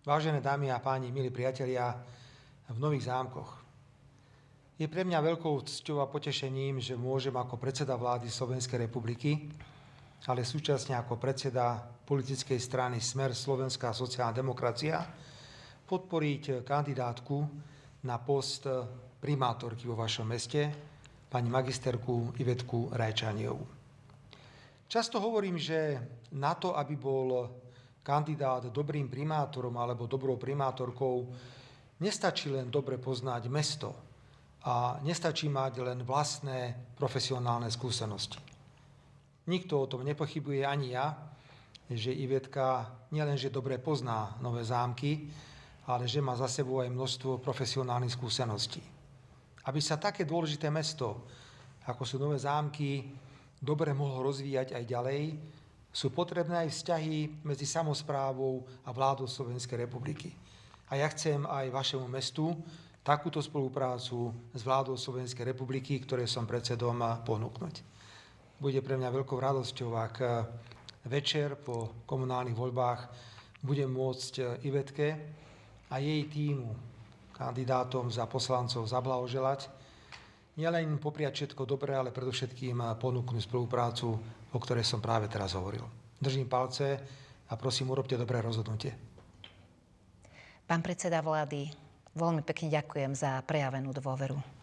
Vážené dámy a páni, milí priatelia v Nových Zámkoch. Je pre mňa veľkou cťou a potešením, že môžem ako predseda vlády Slovenskej republiky, ale súčasne ako predseda politickej strany Smer Slovenská sociálna demokracia podporiť kandidátku na post primátorky vo vašom meste, pani magisterku Ivetku Rajčániovú. Často hovorím, že na to, aby bol kandidát dobrým primátorom alebo dobrou primátorkou, nestačí len dobre poznať mesto a nestačí mať len vlastné profesionálne skúsenosti. Nikto o tom nepochybuje, ani ja, že Ivetka nielenže dobre pozná Nové Zámky, ale že má za sebou aj množstvo profesionálnych skúseností. Aby sa také dôležité mesto, ako sú Nové Zámky, dobre mohlo rozvíjať aj ďalej, sú potrebné aj vzťahy medzi samosprávou a vládou Slovenskej republiky. A ja chcem aj vašemu mestu takúto spoluprácu s vládou Slovenskej republiky, ktoré som predsedom, ponúknuť. Bude pre mňa veľkou radosťou, ak večer po komunálnych voľbách budem môcť Ivetke a jej tímu, kandidátom za poslancov, zablahoželať. Nielen popriať všetko dobré, ale predovšetkým ponúknuť spoluprácu, o ktorej som práve teraz hovoril. Držím palce a prosím, urobte dobré rozhodnutie. Pán predseda vlády, veľmi pekne ďakujem za prejavenú dôveru.